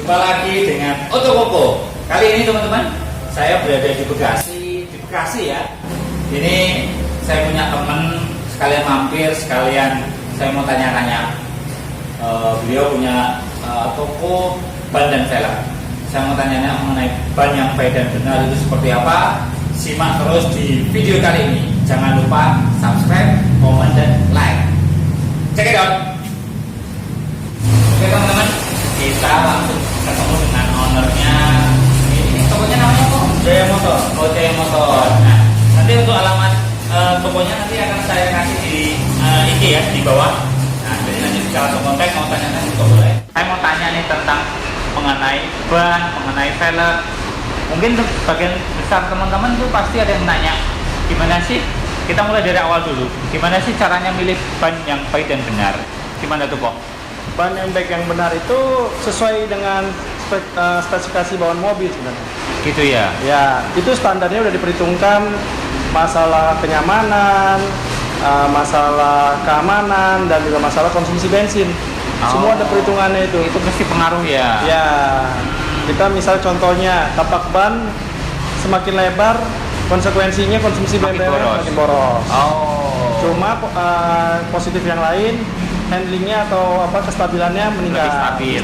Jumpa lagi dengan Otokoko. Kali ini teman-teman, saya berada di Bekasi ya. Ini saya punya teman, sekalian mampir, sekalian saya mau tanya-tanya. Beliau punya toko ban dan velg. Saya mau tanya-tanya mengenai ban yang baik dan benar itu seperti apa. Simak terus di video kali ini. Jangan lupa subscribe, komen, dan like. Check it out. Oke teman-teman, kita langsung ketemu dengan ownernya. Ini tokonya namanya apa? Jaya Motor. Oh, Jaya Motor. Nah, nanti untuk alamat tokonya nanti akan saya kasih di IG ya, di bawah. Nah, jadi nanti bisa langsung kontak, mau tanya-tanya juga boleh. Saya mau tanya nih tentang mengenai ban, mengenai velg. Mungkin bagian besar teman-teman tuh pasti ada yang nanya, gimana sih? Kita mulai dari awal dulu. Gimana sih caranya milih ban yang baik dan benar? Gimana tuh kok? Ban yang baik yang benar itu sesuai dengan spesifikasi bawaan mobil sebenarnya. Gitu ya? Ya, itu standarnya udah diperhitungkan, masalah kenyamanan, masalah keamanan, dan juga masalah konsumsi bensin. Semua ada perhitungannya itu. Itu mesti pengaruh ya? Ya, kita misal contohnya tapak ban semakin lebar, konsekuensinya konsumsi BBM makin boros. Cuma positif yang lain, handlingnya atau kestabilannya meningkat. Lebih stabil.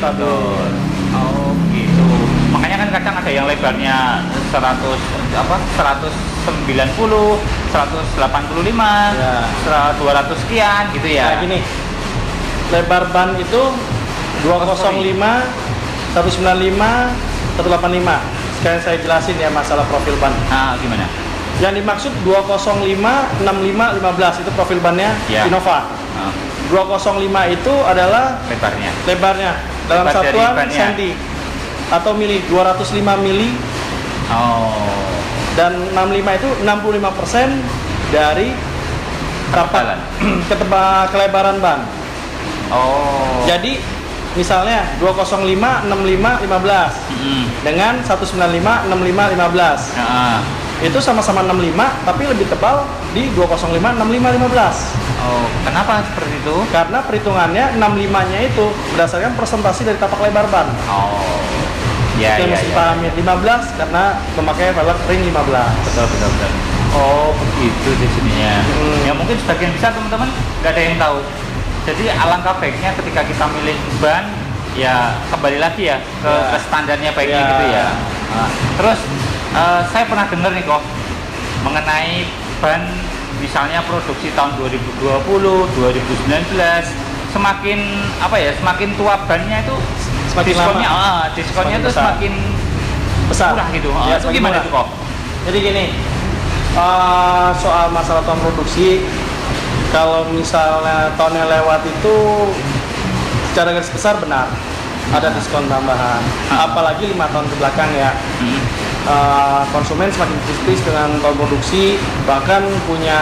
Oh gitu. Makanya kan kadang ada yang lebarnya 190, 185, ya. 200 sekian gitu ya. Nah, gini, lebar ban itu 205, 195, 185. Sekarang saya jelasin ya masalah profil ban. Gimana? Yang dimaksud 205, 65, 15 itu profil bannya ya. Innova. 205 itu adalah lebarnya dalam lebar satuan senti atau mili, 205 mili. Dan 65 itu 65% dari tapak kelebaran ban. Jadi misalnya 205, 65, 15 dengan 195, 65, 15. Itu sama-sama 65 tapi lebih tebal di 205, 65, 15. Kenapa seperti itu? Karena perhitungannya 65-nya itu berdasarkan presentasi dari tapak lebar ban. Ya, kita mesti pahami 15 karena memakai velg ring 15. Betul. Begitu di sininya. Ya mungkin sebagian besar teman-teman nggak ada yang tahu. Jadi alangkah baiknya ketika kita milih ban, ya kembali lagi ya ke standarnya baiknya gitu ya. Terus saya pernah dengar nih kok mengenai ban, misalnya produksi tahun 2020, 2019, semakin tua bannya itu diskonnya itu semakin besar murah gitu. Ya, itu gimana tuh kok? Jadi gini, soal masalah tahun produksi, kalau misalnya tahunnya lewat itu secara garis besar benar ada diskon tambahan. Apalagi 5 tahun ke belakang ya. Konsumen semakin kritis dengan tahun produksi, bahkan punya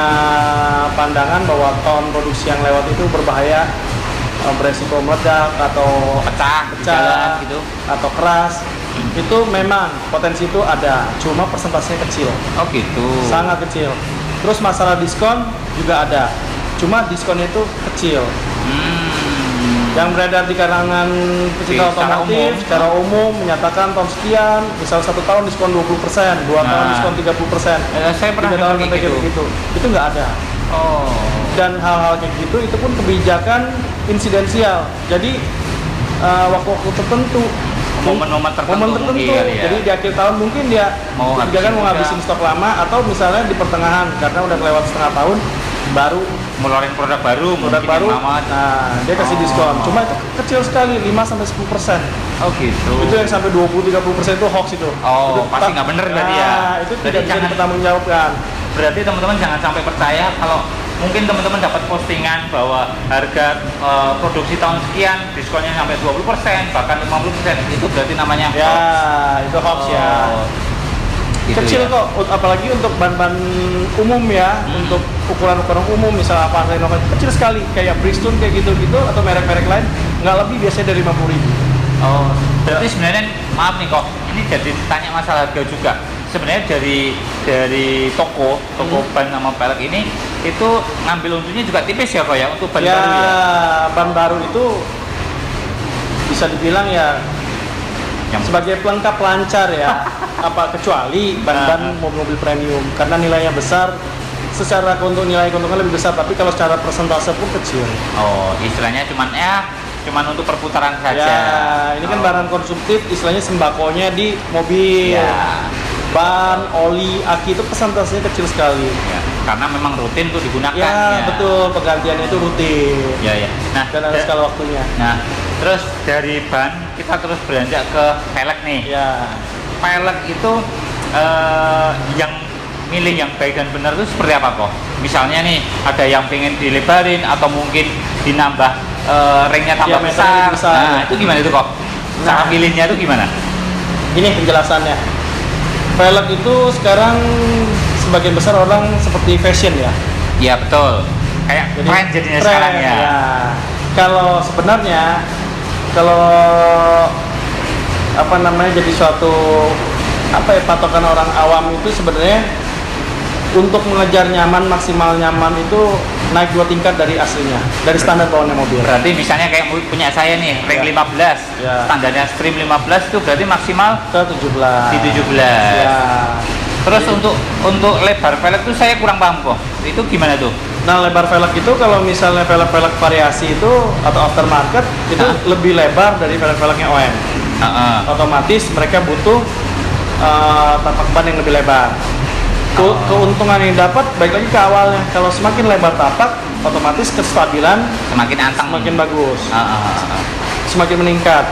pandangan bahwa tahun produksi yang lewat itu berbahaya, beresiko meledak atau pecah gitu atau keras. Itu memang potensi itu ada, cuma persentasenya kecil. Gitu. Sangat kecil. Terus masalah diskon juga ada, cuma diskonnya itu kecil. Yang beredar di kalangan pecinta otomotif secara umum menyatakan tahun sekian, misal 1 tahun diskon 20%, 2 tahun diskon 30%. Saya pernah dengar kayak gitu. Itu nggak ada. Dan hal-hal kayak gitu itu pun kebijakan insidensial. Jadi waktu-waktu tertentu, momen-momen tertentu ya. Jadi di akhir tahun mungkin dia kebijakan mau ngabisin stok lama, atau misalnya di pertengahan karena udah kelewat setengah tahun baru ngeluarin produk baru. Nah, dia kasih diskon. Cuma itu kecil sekali, 5-10%. Gitu. Itu yang sampai 20-30% itu hoax itu. Pasti nggak bener berarti ya. Itu tidak bisa dipertanggungjawabkan. Berarti teman-teman jangan sampai percaya kalau mungkin teman-teman dapat postingan bahwa harga produksi tahun sekian diskonnya sampai 20%, bahkan 50%. Itu berarti namanya hoax. Itu hoax ya. Gitu kecil ya. Kok, apalagi untuk ban-ban umum ya, untuk ukuran-ukuran umum, misalnya Avanza Innova kecil sekali, kayak Bridgestone kayak gitu-gitu, atau merek-merek lain nggak lebih biasanya dari 50.000. Berarti sebenarnya maaf nih kok, ini jadi tanya masalah harga juga. Sebenarnya dari toko ban sama velg ini itu ngambil untungnya juga tipis ya kok ya untuk ban baru ya. Ban baru itu bisa dibilang ya sebagai pelengkap lancar ya. Apa kecuali ban-ban mobil-mobil premium karena nilainya besar, secara nilai keuntungan lebih besar, tapi kalau secara persentase pun kecil. Oh, istilahnya cuman untuk perputaran saja. Ya, ini kan barang konsumtif, istilahnya sembakonya di mobil. Ya. Ban, oli, aki itu persentasenya kecil sekali. Ya, karena memang rutin tuh digunakan. Ya, betul, penggantiannya itu rutin. Ya. Nah, Dan ada skala waktunya. Nah, terus dari ban kita terus beranjak ke pelek nih. Ya. Pelek itu yang milih yang baik dan benar itu seperti apa kok? Misalnya nih ada yang pengen dilebarin atau mungkin dinambah ringnya tambah besar. Nah, itu gimana itu kok? Cara pilihnya itu gimana? Ini penjelasannya. Velg itu sekarang sebagian besar orang seperti fashion ya. Iya betul. Kayak tren jadinya sekarang ya. Kalau sebenarnya jadi suatu patokan orang awam itu sebenarnya untuk mengejar nyaman, maksimal nyaman itu naik 2 tingkat dari aslinya, dari standar bawaannya mobil. Berarti misalnya kayak punya saya nih, ring 15, standarnya stream 15 itu berarti maksimal ke 17. Di 17. Ya. Terus untuk lebar velg itu saya kurang paham kok. Itu gimana tuh? Nah, lebar velg itu kalau misalnya velg variasi itu atau aftermarket itu lebih lebar dari velg-velgnya OEM. Otomatis mereka butuh tapak ban yang lebih lebar. Keuntungan yang dapat baik lagi ke awalnya. Kalau semakin lebar tapak, otomatis kestabilan semakin anteng, semakin bagus, semakin meningkat.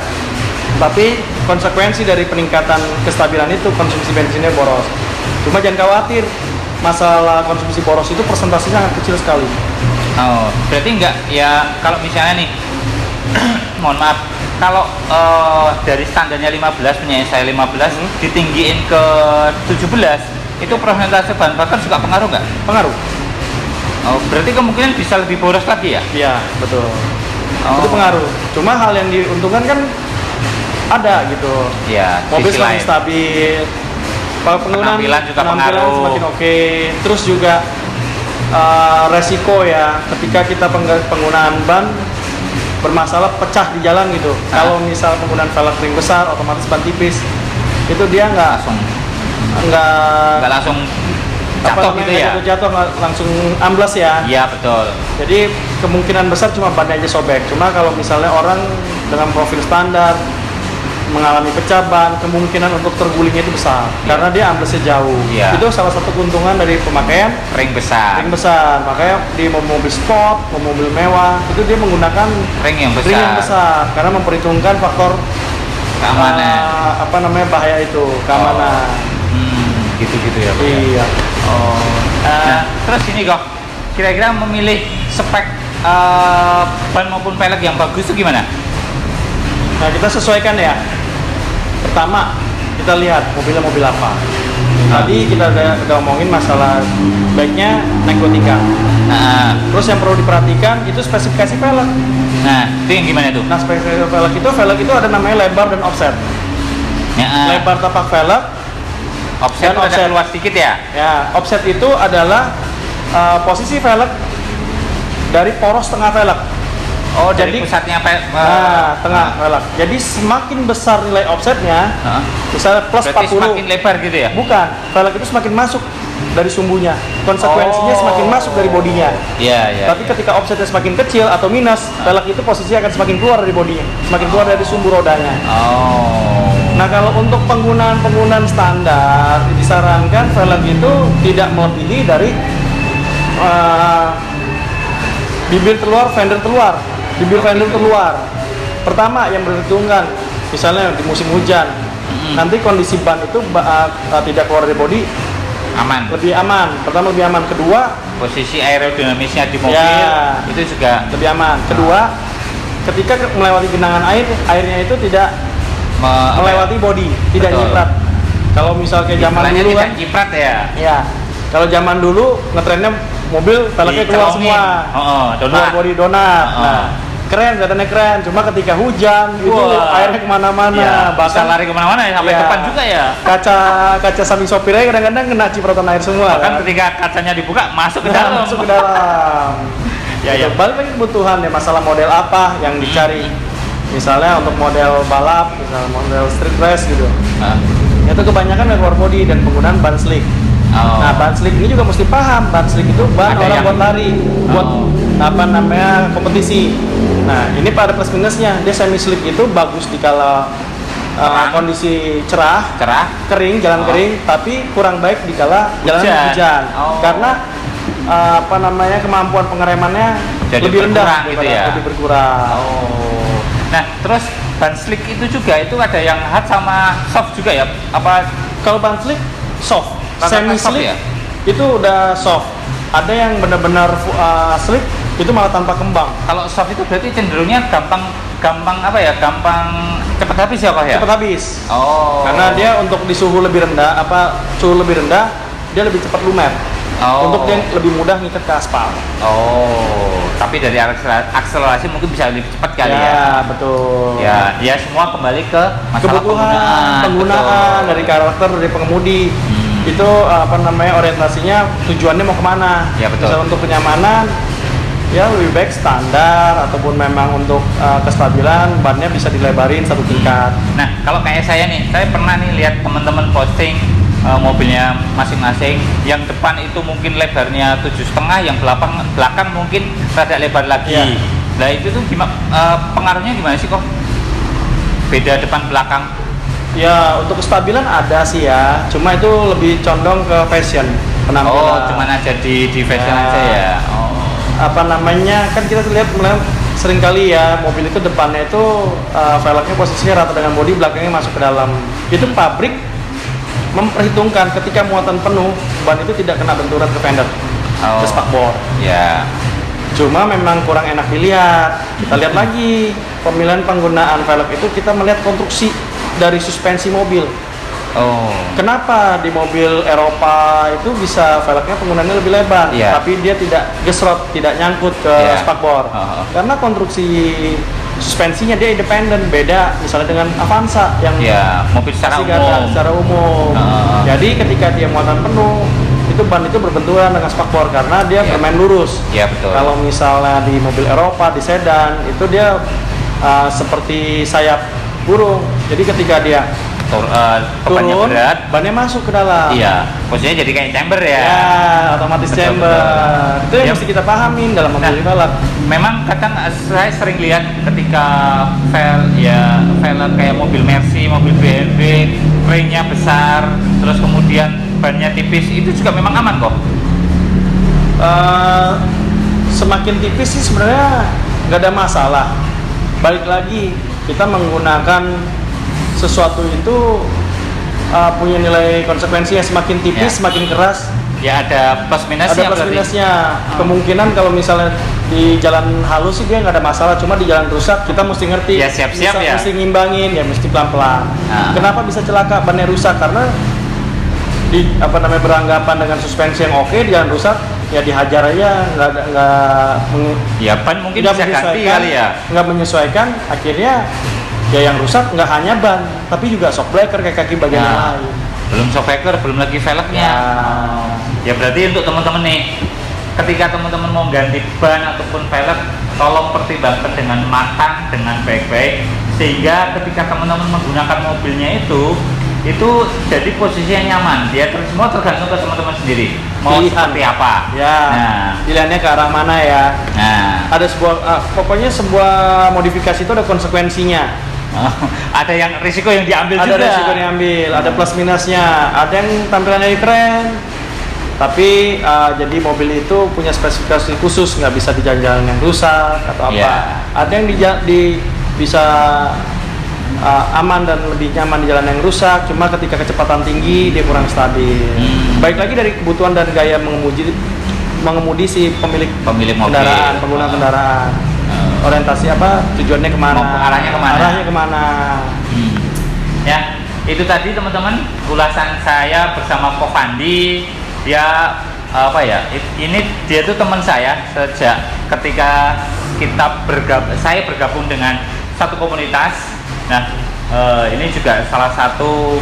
Tapi konsekuensi dari peningkatan kestabilan itu konsumsi bensinnya boros. Cuma jangan khawatir, masalah konsumsi boros itu persentasenya sangat kecil sekali. Oh, berarti enggak ya kalau misalnya nih, mohon maaf, kalau dari standarnya 15 punya saya 15 ditinggiin ke 17 itu persentase bahan bakar juga pengaruh nggak? Pengaruh. Oh, berarti kemungkinan bisa lebih boros lagi ya? Iya, betul. Oh. Itu pengaruh. Cuma hal yang diuntungkan kan ada gitu. Iya, mobil semakin stabil. Penampilan juga pengaruh. Semakin oke. Terus juga resiko ya ketika kita penggunaan ban bermasalah pecah di jalan gitu. Kalau misal penggunaan velg ring besar, otomatis ban tipis, itu dia nggak langsung jatuh gitu ya? Jatuh langsung amblas ya. Iya betul. Jadi kemungkinan besar cuma bannya aja sobek. Cuma kalau misalnya orang dengan profil standar mengalami pecah ban, kemungkinan untuk tergulingnya itu besar karena dia amblesnya jauh. Itu salah satu keuntungan dari pemakaian ring besar. Makanya di mobil sport, mobil mewah itu dia menggunakan ring yang besar karena memperhitungkan faktor keamanan. Bahaya itu, keamanan. Gitu ya. Iya. Terus ini kok kira-kira memilih spek ban maupun pelek yang bagus itu gimana? Nah, kita sesuaikan ya. Pertama kita lihat mobilnya mobil apa. Tadi kita udah ngomongin masalah baiknya naik 2 tingkat. Terus yang perlu diperhatikan itu spesifikasi velg. Nah, itu yang gimana tuh? Nah, spesifikasi velg itu ada namanya lebar dan offset. Lebar tapak velg, offset itu ada luas sedikit ya? Ya, offset itu adalah posisi velg dari poros tengah velg. Oh, jadi pusatnya tengah velg. Jadi semakin besar nilai offsetnya, misalnya plus berarti 40. Semakin lebar gitu ya? Bukan, velg itu semakin masuk dari sumbunya. Konsekuensinya semakin masuk dari bodinya. Iya. Tapi ketika offsetnya semakin kecil atau minus, velg itu posisinya akan semakin keluar dari bodinya, semakin keluar dari sumbu rodanya. Nah, kalau untuk penggunaan standar disarankan velg itu tidak melebihi dari bibir fender terluar. Pertama yang berhitungan, misalnya di musim hujan, nanti kondisi ban itu tidak keluar dari bodi, lebih aman. Pertama lebih aman. Kedua, posisi aerodinamisnya di mobil itu juga lebih aman. Kedua, ketika melewati genangan airnya itu tidak melewati bodi, tidak nyiprat. Kalau misal kayak zaman dulu tidak nyiprat ya. Ya. Kalau zaman dulu ngetrennya mobil velgnya keluar semua. Keluar bodi donat. Nah, kelihatannya keren. Cuma ketika hujan itu airnya kemana-mana. Bahkan lari kemana-mana ya, sampai depan juga ya. Kaca samping sopirnya kadang-kadang kena cipratan air semua. Bahkan ketika kacanya dibuka masuk ke dalam. Masuk ke dalam. Ya. Balik lagi kebutuhan ya, masalah model apa yang dicari. Misalnya untuk model balap, misalnya model street race gitu. Itu kebanyakan rear body dan penggunaan ban slick. Nah, ban slick ini juga mesti paham, ban slick itu ban Ada orang yang- buat lari, buat apa namanya kompetisi. Nah, ini pada plus minusnya, dia semi slick itu bagus di kala Terang. kondisi cerah, kering, jalan Oh. kering, tapi kurang baik di kala jalan Hujan. hujan. Oh. Karena apa namanya kemampuan pengeremannya Jadi lebih rendah, berkurang gitu ya? lebih berkurang. Oh. Nah, terus ban slick itu juga itu ada yang hard sama soft juga ya? Apa Kalau ban slick soft, Rata-rata semi soft slick ya? itu udah soft. Ada yang benar-benar slick itu malah tanpa kembang. kalau soft itu berarti cenderungnya gampang apa ya? Gampang cepat habis ya, Pak ya? Cepat habis. Oh. Karena dia untuk di suhu lebih rendah, suhu lebih rendah, dia lebih cepat lumer. Oh. Untuk dia lebih mudah ngikat ke aspal. Oh, tapi dari akselerasi mungkin bisa lebih cepat kali ya. Betul. Ya semua kembali ke masalah Kebutuhan penggunaan betul. dari karakter dari pengemudi. Itu apa namanya orientasinya tujuannya mau kemana? Ya, betul. Misal untuk kenyamanan, ya lebih baik standar ataupun memang untuk kestabilan bannya bisa dilebarin satu tingkat. Nah, kalau kayak saya nih, saya pernah nih lihat teman-teman posting mobilnya masing-masing. Yang depan itu mungkin lebarnya 7,5, yang belakang mungkin rada lebar lagi. Iya. Nah, itu tuh pengaruhnya gimana sih kok? Beda depan belakang. Ya untuk kestabilan ada sih ya, cuma itu lebih condong ke fashion penampilan. Oh, cuman aja di fashion Ya. aja ya. Oh. Apa namanya kan kita lihat sering kali ya mobil itu depannya itu velgnya posisinya rata dengan bodi, belakangnya masuk ke dalam. Itu pabrik memperhitungkan ketika muatan penuh ban itu tidak kena benturan ke fender, Oh. ke spakbor. Ya. Cuma memang kurang enak dilihat. Kita lihat lagi pemilihan penggunaan velg itu kita melihat konstruksi dari suspensi mobil. Oh. Kenapa di mobil Eropa itu bisa velgnya penggunaannya lebih lebar, Iya. tapi dia tidak gesrot, tidak nyangkut ke Iya. spakbor? Oh. Karena konstruksi suspensinya dia independen, beda misalnya dengan Avanza yang Ya, mobil secara masih gada umum. secara umum. Oh. Jadi ketika dia muatan penuh, itu ban itu berbenturan dengan spakbor karena dia Iya. bermain lurus. Ya, betul. Kalau misalnya di mobil Eropa, di sedan, itu dia seperti sayap burung. Jadi ketika dia Bebannya turun, berat. bannya masuk ke dalam. Iya, posisinya jadi kayak chamber ya. Ya, otomatis Betul, chamber. betul. Itu yang Ya. mesti kita pahamin dalam Nah, memilih velg. Memang kadang saya sering lihat ketika velg kayak mobil Mercy, mobil BMW, ringnya besar, terus kemudian bannya tipis, itu juga memang aman kok. Semakin tipis sih sebenarnya nggak ada masalah. Balik lagi kita menggunakan sesuatu itu punya nilai konsekuensi yang semakin tipis, Ya. semakin keras. Ya ada plus minusnya. Ada plus berarti. minusnya. Kemungkinan kalau misalnya di jalan halus sih dia nggak ada masalah, cuma di jalan rusak kita mesti ngerti. Ya, siap-siap ya. Mesti ngimbangin ya, mesti pelan-pelan. Nah. Kenapa bisa celaka bannya rusak? Karena beranggapan dengan suspensi yang oke di jalan rusak ya dihajar aja, Ya ban mungkin nggak bisa ganti menyesuaikan, kali ya. nggak menyesuaikan, akhirnya ya yang rusak nggak hanya ban tapi juga shock breaker kayak kaki bagian yang Nah, lain. belum shock breaker, belum lagi velgnya. Ya berarti untuk teman-teman nih, ketika teman-teman mau ganti ban ataupun velg, tolong pertimbangkan dengan matang, dengan baik-baik, sehingga ketika teman-teman menggunakan mobilnya itu jadi posisi yang nyaman. Dia semua tergantung ke teman-teman sendiri mau Pilihan. seperti apa. Ya, Nah, pilihannya ke arah mana ya? nah. Ada pokoknya sebuah modifikasi itu ada konsekuensinya. Ada yang risiko yang diambil Ada juga. resiko yang diambil, ada plus minusnya. Ada yang tampilannya keren, tapi jadi mobil itu punya spesifikasi khusus, nggak bisa di jalan-jalan yang rusak atau apa. Iya. Ada yang bisa aman dan lebih nyaman di jalan yang rusak, cuma ketika kecepatan tinggi dia kurang stabil. Baik lagi dari kebutuhan dan gaya mengemudi si pemilik Pemilik mobil. kendaraan, pengguna kendaraan. Orientasi apa, tujuannya kemana, Arahnya kemana. Ya, itu tadi teman-teman ulasan saya bersama Ko Fandi. Dia ini dia tuh teman saya sejak ketika saya bergabung dengan satu komunitas. Nah, ini juga salah satu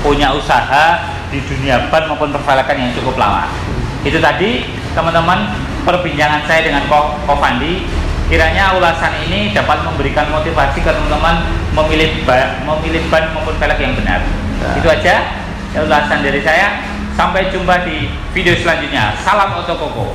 punya usaha di dunia ban maupun perfilman yang cukup lama. Itu tadi teman-teman perbincangan saya dengan Ko Fandi. Kiranya ulasan ini dapat memberikan motivasi ke teman-teman memilih ban maupun velg yang benar. Itu aja ulasan dari saya. Sampai jumpa di video selanjutnya. Salam Otokoko.